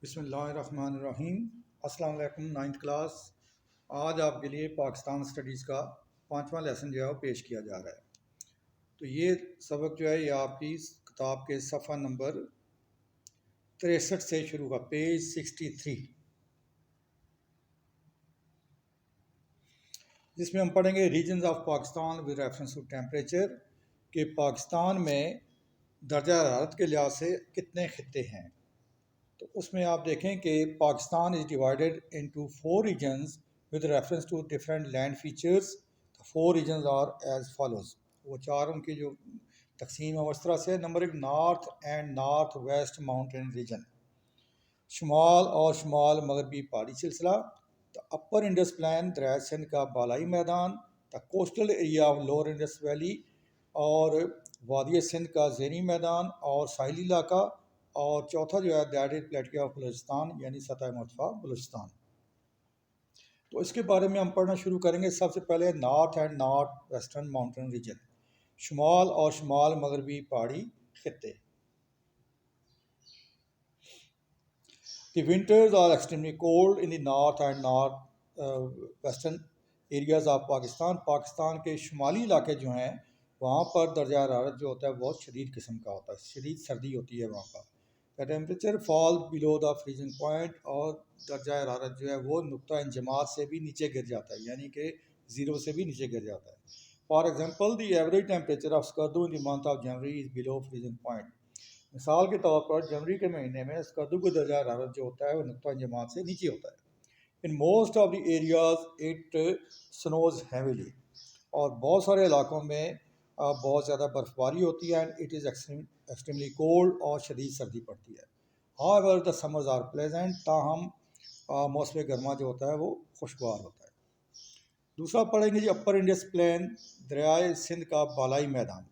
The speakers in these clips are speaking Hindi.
बिस्मिल्लाहिर्रहमानिर्रहीम। अस्सलाम वालेकुम। Ninth class. आज आपके लिए पाकिस्तान स्टडीज़ का 5वां लेसन जो है वो पेश किया जा रहा है। तो ये सबक जो है ये आपकी किताब के सफ़ा नंबर 63 से शुरू का, पेज 63, जिसमें हम पढ़ेंगे regions of Pakistan with reference to temperature, कि पाकिस्तान में दर्जा हरारत के लिहाज से कितने खित्ते हैं। तो उसमें आप देखें कि Pakistan is divided into 4 regions with reference to different land features. The 4 regions are as follows. वो चार उनकी जो तकसीम है वो इस तरह से। Number 1, north and north west mountain region, शुमाल और शुमाल मगरबी पहाड़ी सिलसिला। द अपर इंडस प्लान, दरिया सिंध का बालाई मैदान। The coastal area of lower Indus valley, और वादी सिंध का ज़ेनी मैदान और साहिली इलाका। और चौथा जो है दैट इज प्लेटिया ऑफ बलूचिस्तान, यानी सतह मुर्तफा बलूचिस्तान। तो इसके बारे में हम पढ़ना शुरू करेंगे। सबसे पहले north and north western mountain region, शुमाल और शुमाल मगरबी पहाड़ी खित्ते। The winters are extremely cold in the north and western areas of Pakistan. Pakistan के शुमाली इलाके जो हैं वहाँ पर दर्जा हरारत जो होता है बहुत शदीद किस्म का होता है, शदीद सर्दी होती है वहाँ पर। The temperature fall below the freezing point, और दर्जा हरारत जो है वो नुक्ता इंजमात से भी नीचे गिर जाता है, यानी कि ज़ीरो से भी नीचे गिर जाता है। For example, the average temperature of Skardu in the month of January is below freezing point. मिसाल के तौर पर जनवरी के महीने में स्कर्दू का दर्जा हरारत जो होता है वो नुक्ता जमात से नीचे होता है। In most of the areas it snows heavily, और बहुत सारे इलाकों में बहुत ज़्यादा बर्फबारी होती है। And it is extremely cold, और शदीद सर्दी पड़ती है। However the summers are pleasant, ताहम मौसम गर्मा जो होता है वो खुशगवार होता है। दूसरा पढ़ेंगे जी अपर इंडस प्लेन, दरियाए सिंध का बालाई मैदान।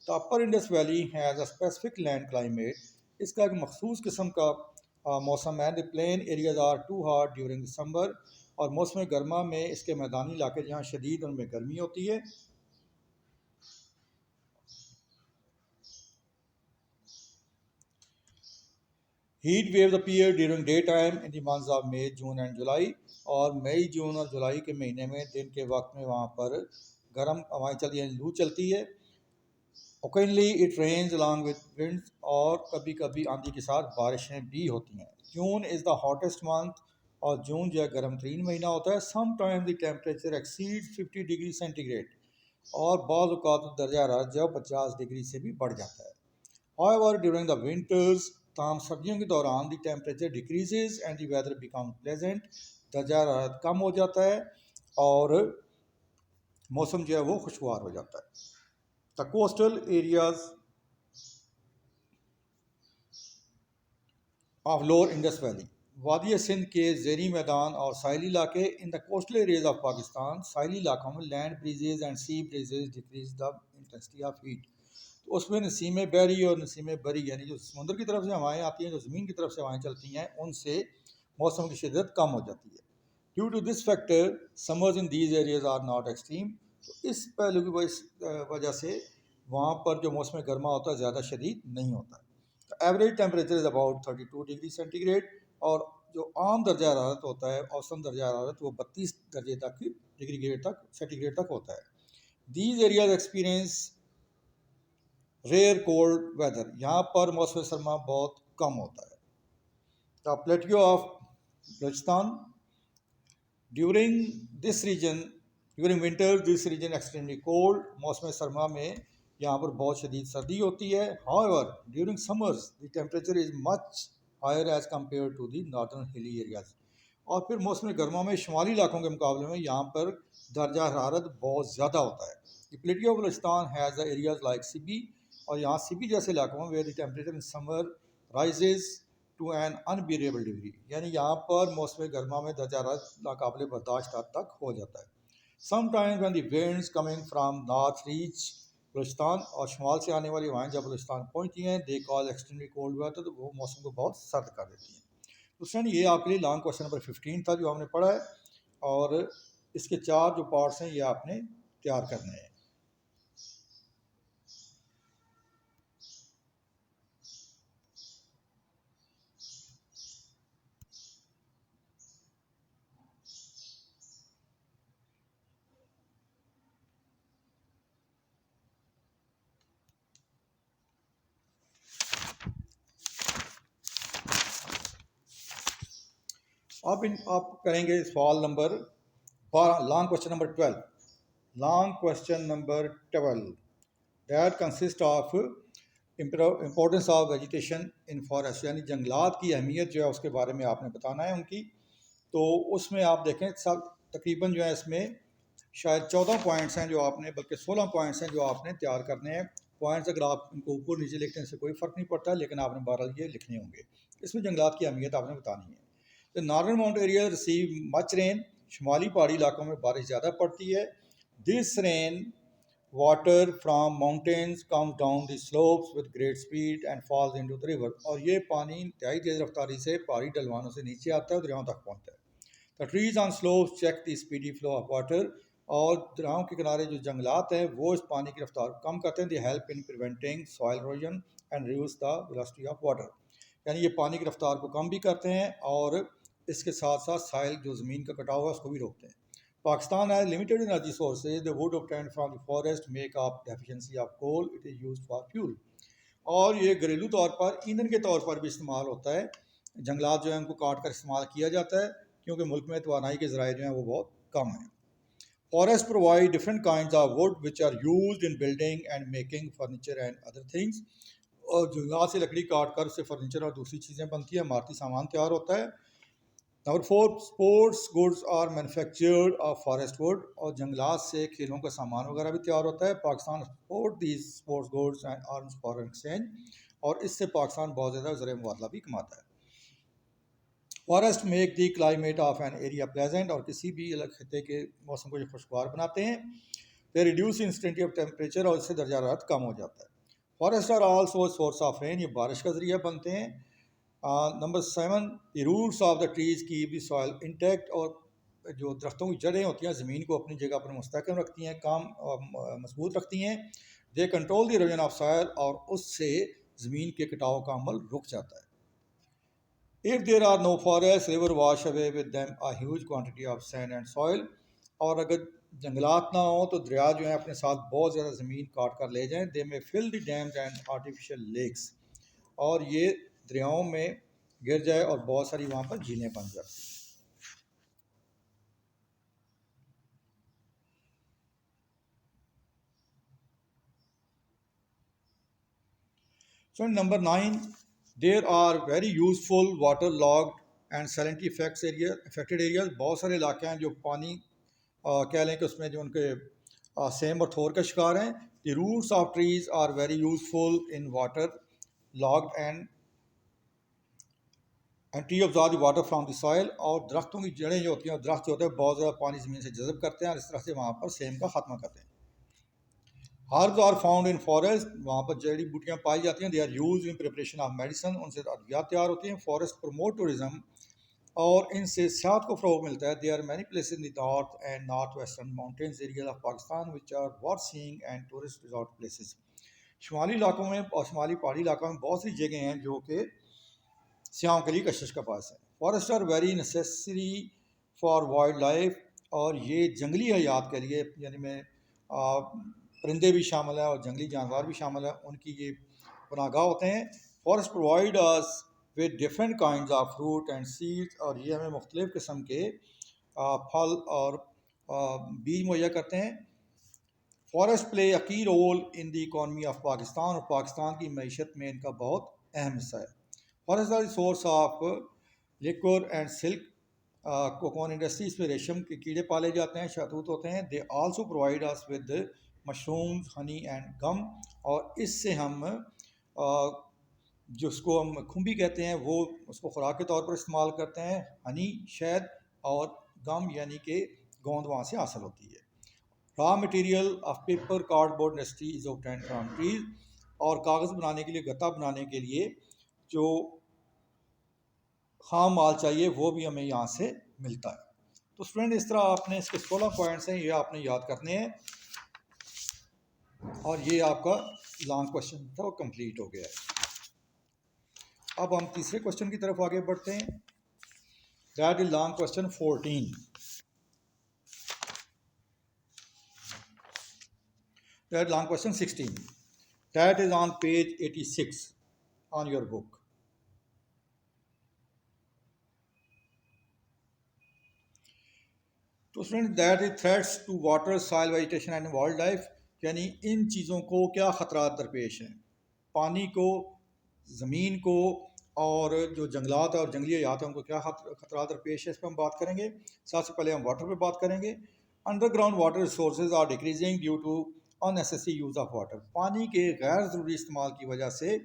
तो upper Indus valley has a specific land climate, इसका एक मखसूस किस्म का मौसम है। The plain areas are too hot during December, और मौसम गर्मा में इसके मैदानी इलाके जहाँ शदीद उनमें गर्मी होती है। Heat waves appear during day time in the months of May, June and July, और मई, जून और जुलाई के महीने में दिन के वक्त में वहाँ पर गर्म हवाएं चलती हैं, लू चलती है। Occasionally it rains along with winds, और कभी कभी आंधी के साथ बारिशें भी होती हैं। June is the hottest month, और जून जो है गर्म तरीन महीना होता है। Some time the temperature exceed 50 degree centigrade, और बाज़ औक़ात दर्जा हरारत जो 50 डिग्री से भी बढ़ जाता है। हाउएवर ड्यूरिंग द विंटर्स, तमाम सर्दियों के दौरान the temperature decreases and the weather become pleasant, दर्जा हरारत कम हो जाता है और मौसम जो है वो खुशगवार हो जाता है। The coastal areas of lower Indus valley, वादी सिंध के ज़ेरी मैदान और साहिली इलाके। In the coastal areas of Pakistan, साहिली इलाकों में land breezes and sea breezes decrease the intensity of heat. तो उसमें नसीम बहरी और नसीम बरी, यानी जो समुद्र की तरफ से हवाएं आती हैं, जो ज़मीन की तरफ से हवाएं चलती हैं, उनसे मौसम की शिद्दत कम हो जाती है। Due to this factor summers in these areas are not extreme. तो इस पहलू की वजह से वहाँ पर जो मौसम गर्मा होता है ज़्यादा शदीद नहीं होता है। Average temperature is about 32 degree centigrade, और जो आम दर्जा हरारत होता है, औसतन दर्जा हरारत, वो 32 दर्जे तक डिग्री ग्रेड तक सेंटीग्रेड तक होता है। These areas experience rare cold weather, यहाँ पर मौसम सरमा बहुत कम होता है। The plateau of Balochistan, during this region during winter this region extremely cold, मौसम सरमा में यहाँ पर बहुत शदीद सर्दी होती है। However during summers the temperature is much higher as compare to the northern hilly areas, और फिर मौसम गर्मा में शुमाली इलाकों के मुकाबले में यहाँ पर दर्जा हरारत बहुत ज़्यादा होता है। The plateau of Balochistan has the areas like Sibi, और यहाँ सिबी जैसे इलाकों में where the temperature in summer rises to an unbearable degree, यानी यहाँ पर मौसम गर्मा में दर्जा हरारत नाकाबिले बर्दाश्त हद तक हो जाता है। Sometimes when the winds coming from north reach Balochistan, और शुमाल से आने वाली हवाएं जब बलूचिस्तान पहुँचती हैं, they cause extremely cold weather, तो वो मौसम को बहुत सर्द कर देती हैं। तो फ्रेंड, ये आपके लिए लॉन्ग क्वेश्चन नंबर 15 था जो हमने पढ़ा है, और इसके 4 जो पार्ट्स हैं ये आपने तैयार करने हैं। आप करेंगे सवाल number 12, long question number 12। Long question number 12 that consist of importance of vegetation in forest, यानी जंगलात की अहमियत जो है उसके बारे में आपने बताना है उनकी। तो उसमें आप देखें सब तकरीबन जो है इसमें शायद 14 पॉइंट्स हैं जो आपने, बल्कि 16 पॉइंट्स हैं जो आपने तैयार करने हैं। पॉइंट्स अगर आप इनको ऊपर नीचे लिखने से कोई फ़र्क नहीं पड़ता, लेकिन आपने बहरहाल ये लिखने होंगे। इसमें जंगलात की अहमियत आपने बतानी है। The northern mount area receive much rain, शुमाली पहाड़ी इलाकों में बारिश ज़्यादा पड़ती है। This rain water from mountains comes down the slopes with great speed and falls into the river, और ये पानी इंतहाई तेज़ रफ्तारी से पहाड़ी ढलवानों से नीचे आता है और दरियाओं तक पहुँचता है। The trees on slopes check the speedy flow of water, और दरियाओं के किनारे जो जंगलात हैं वो इस पानी की रफ्तार को कम करते हैं। They help in preventing soil erosion and reduce the velocity of water, यानी ये पानी की रफ्तार को कम भी करते हैं और इसके साथ साथ साइल जो ज़मीन का कटाव है उसको भी रोकते हैं। पाकिस्तान है limited energy sources, the wood obtained from the forest make up deficiency of coal, it is used for fuel, और ये घरेलू तौर पर ईंधन के तौर पर भी इस्तेमाल होता है। जंगलात जो है उनको काट कर इस्तेमाल किया जाता है क्योंकि मुल्क में तवानाई के ज़राए जो हैं वो बहुत कम हैं। Forests provide different kinds of wood which are used in building and making furniture and other things, और जंगलात से लकड़ी काट कर उससे फर्नीचर और दूसरी चीज़ें बनती हैं, इमारती सामान तैयार होता है। Number 4, sports goods are manufactured of forest wood, और जंगलात से खेलों का सामान वगैरह भी तैयार होता है। Pakistan export these sports goods and arms for exchange, और इससे पाकिस्तान बहुत ज़्यादा ज़र मुबादला भी कमाता है। Forest make the climate of an area pleasant, और किसी भी अलग खत्े के मौसम को ये खुशगवार बनाते हैं। They reduce intensity of temperature, और इससे दर्जा हरारत कम हो जाता है। Forest are also source of rain, ये बारिश का ज़रिया बनते हैं। Number 7, the roots of the trees keep the soil intact, और जो दरख्तों की जड़ें होती हैं ज़मीन को अपनी जगह पर मुस्तहकम रखती हैं, काम मजबूत रखती हैं। They control the erosion of soil, और उससे ज़मीन के कटाव का अमल रुक जाता है। If there are no forests, river wash away with them a huge quantity of sand and soil, और अगर जंगलात ना हो तो दरिया जो है अपने साथ बहुत ज़्यादा ज़मीन काट कर ले जाएं। They may fill the dams and artificial lakes, और ये दरियाओं में गिर जाए और बहुत सारी वहाँ पर झीलें बन जाती हैं। So number 9, there are very useful water logged and salinity effects area affected areas, बहुत सारे इलाके हैं जो पानी कह लें कि उसमें जो उनके सेम और थोर का शिकार हैं। The roots of trees are very useful in waterlogged and tree absorb the water from the soil, और दरख्तों की जड़ें जो होती हैं, दरख्त जो होते हैं बहुत ज़्यादा पानी ज़मीन से जज़ब करते हैं और इस तरह से वहाँ पर सेम का खात्मा करते हैं। Herbs are found in forest, वहाँ पर जड़ी बूटियाँ पाई जाती हैं। They are use in preparation of medicine, उनसे अद्वियात तैयार होती हैं। फॉरेस्ट प्रमोट टूरिज्म, और इनसे सेहत को फ़रोग मिलता है। They are many places in the north and north western mountains area of Pakistan which are worth seeing and tourist resort places, शुमाली इलाकों में और शुमाली पहाड़ी इलाकों में बहुत सी जगह हैं जो कि सियाहों के लिए कशिश का पास है। Forest are very necessary for wild life, और ये जंगली हयात के लिए, यानी में परिंदे भी शामिल है और जंगली जानवर भी शामिल है, उनकी ये पनाहगाह होते हैं। Forest provide us with different kind of fruit and seeds, और ये हमें मुख्तलिफ़ किस्म के फल और बीज मुहैया करते हैं। Forest play a key role in the economy of Pakistan, और पाकिस्तान की मीशत में इनका बहुत अहम हिस्सा है। Forest are source of liquor and silk, cocoon industry, इसमें रेशम के कीड़े पाले जाते हैं, शहतूत होते हैं। They also provide us with mushrooms, honey and gum, और इससे हम जिसको हम खुम्बी कहते हैं वो उसको खुराक के तौर पर इस्तेमाल करते हैं। हनी शहद, और गम यानी कि गोंद वहाँ से हासिल होती है। Raw material of paper cardboard industry is obtained from trees, और कागज़ बनाने के लिए, गत्ता बनाने के लिए जो खाम माल चाहिए वो भी हमें यहाँ से मिलता है। तो स्टूडेंट इस तरह आपने इसके 16 पॉइंट्स हैं, ये आपने याद करने हैं, और ये आपका लॉन्ग क्वेश्चन था वो कंप्लीट हो गया है। अब हम तीसरे क्वेश्चन की तरफ आगे बढ़ते हैं। That is long question 14। That long question 16, that is on page 86 on your book. तो student that is threats to water soil vegetation and wild life, यानी इन चीज़ों को क्या ख़तरा दरपेश हैं, पानी को, ज़मीन को, और जो जंगलात और जंगली हयात हैं उनको क्या खतरा दरपेश है, इस पर हम बात करेंगे। सबसे पहले हम वाटर पे बात करेंगे। Underground water resources are decreasing due to unnecessary use of water. पानी के गैर ज़रूरी इस्तेमाल की वजह से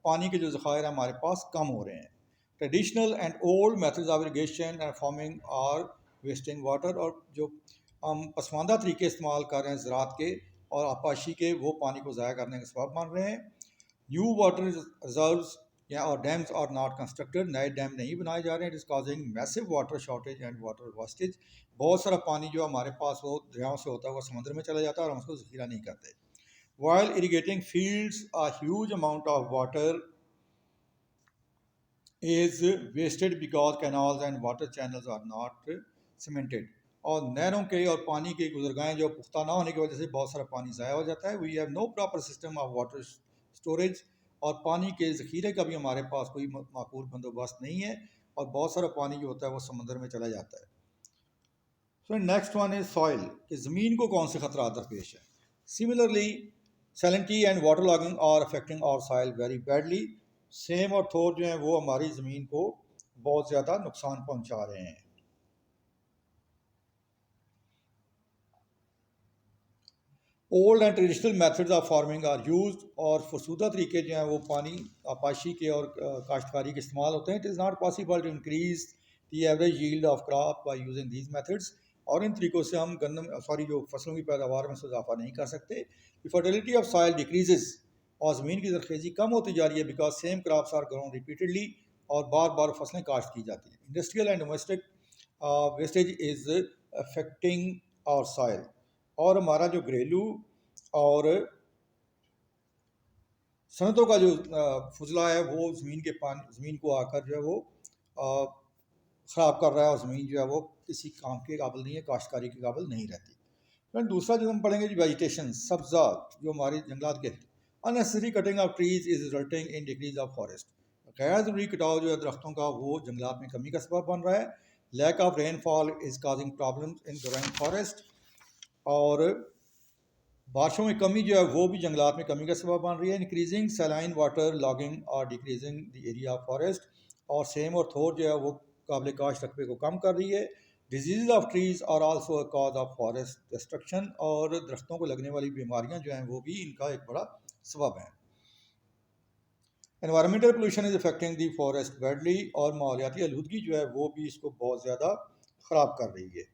पानी के जो ज़खायर हमारे पास कम हो रहे हैं। Traditional and old methods of irrigation and farming are wasting water, और जो हम पसमानदा तरीके इस्तेमाल कर रहे हैं ज़राअत के और आपाशी के, वो पानी को ज़ाया करने का सबब बन रहे हैं। न्यू वाटर रिजर्व्स या और डैम्स आर नॉट कंस्ट्रक्टेड, नए डैम नहीं बनाए जा रहे हैं। It is causing massive water shortage and water wastage. बहुत सारा पानी जो हमारे पास वो दरियाओं से होता है वो समुद्र में चला जाता है और हम उसको ज़ख़ीरा नहीं करते। While irrigating fields a huge amount of water is wasted because canals and water channels are not cemented। और नहरों के और पानी के गुजरगाहें जो पुख्ता ना होने की वजह से बहुत सारा पानी ज़ाया हो जाता है। We have no proper system of water storage, और पानी के ज़ख़ीरे का भी हमारे पास कोई माकूल बंदोबस्त नहीं है, और बहुत सारा पानी जो होता है वो समंदर में चला जाता है। So next one is soil, कि ज़मीन को कौन से खतरा दरपेश है। Similarly salinity and water logging are affecting our soil very badly. सेम और थोर जो हैं वो हमारी ज़मीन को बहुत ज़्यादा नुकसान पहुंचा रहे हैं। Old and traditional methods of farming are used, और फरसूदा तरीके जो हैं वो पानी आपाशी के और काश्तकारी के इस्तेमाल होते हैं। It is not possible to increase the average yield of crop by using these methods. और इन तरीकों से हम जो फसलों की पैदावार में इजाफा नहीं कर सकते। The fertility of soil decreases, और ज़मीन की जरखेज़ी कम होती जा रही है, because same crops are grown repeatedly, और बार बार फसलें काश्त की जाती हैं। Industrial and domestic wastage is affecting our soil, और हमारा जो घरेलू और सनतों का जो फजला है वो ज़मीन को आकर जो है वो ख़राब कर रहा है, और ज़मीन जो है वो किसी काम के काबिल नहीं है, काश्तकारी के काबिल नहीं रहती। फिर दूसरा जो हम पढ़ेंगे जी वेजिटेशन, सब्ज़ात जो हमारे जंगलात के, unnecessary cutting of trees is resulting in decrease of forest. गैर ज़रूरी कटाव जो है दरख्तों का वो जंगलात में कमी का सबब बन रहा है। Lack of rainfall is causing problems in growing forest, और बारिशों में कमी जो है वो भी जंगलात में कमी का सबब बन रही है। इंक्रीजिंग सैलाइन वाटर लॉगिंग और decreasing the area of forest, और सेम और थोर जो है वो काबिल काश्त रकबे को कम कर रही है। Disease of trees are also a cause of forest destruction, और दरख्तों को लगने वाली बीमारियां जो हैं वो भी इनका एक बड़ा सबब है। Environmental pollution is affecting the forest badly, और माहौलियाती आलूदगी जो है वो भी इसको बहुत ज़्यादा ख़राब कर रही है।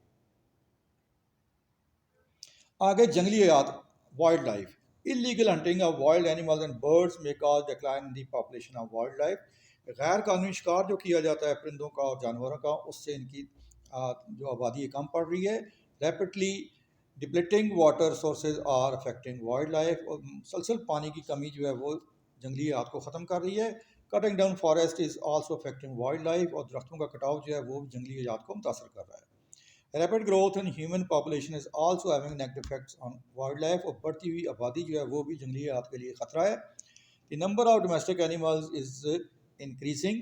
आगे जंगली हयात, wild life, illegal hunting of wild animals and birds may cause decline in the population of wild life. गैर कानूनी शिकार जो किया जाता है परिंदों का और जानवरों का, उससे इनकी जो आबादी कम पड़ रही है। Rapidly depleting water sources are affecting wild life, और मुसलसल पानी की कमी जो है वो जंगली हयात को ख़त्म कर रही है। Cutting down forest is also affecting wild life, और दरख्तों का कटाव जो है वो जंगली हयात को मुतासर कर रहा है। Rapid growth in human population is also having negative effects on wild life, और बढ़ती हुई आबादी जो है वो भी जंगली हयात के लिए ख़तरा है। The number of domestic animals is increasing,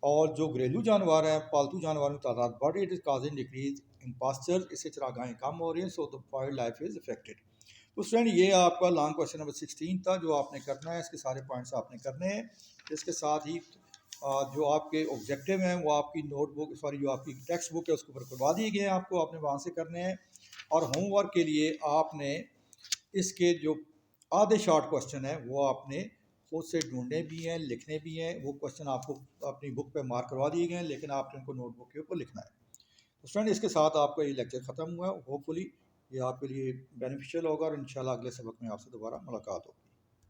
और जो घरेलू जानवर हैं, पालतू जानवरों की तादाद बढ़ रही है। It is causing decrease in pastures, इससे चरागाहें कम हो रही हैं, so the wild life is affected. तो फ्रेंड ये आपका लॉन्ग क्वेश्चन नंबर 16 था जो आपने करना है, इसके सारे पॉइंट्स आपने करने हैं। इसके साथ ही जो आपके ऑब्जेक्टिव हैं वो आपकी नोटबुक जो आपकी टेक्स्ट बुक है उसके ऊपर करवा दिए गए हैं, आपको आपने वहाँ से करने हैं। और होमवर्क के लिए आपने इसके जो आधे शॉर्ट क्वेश्चन हैं वो आपने खुद से ढूंढने भी हैं, लिखने भी हैं। वो क्वेश्चन आपको अपनी बुक पे मार्क करवा दिए गए हैं, लेकिन आपने उनको नोटबुक के ऊपर लिखना है। तो फ्रेंड इसके साथ आपका ये लेक्चर ख़त्म हुआ है। होपफुली ये आपके लिए बेनिफिशियल होगा, और इंशाल्लाह अगले सबक में आपसे दोबारा मुलाकात होगी।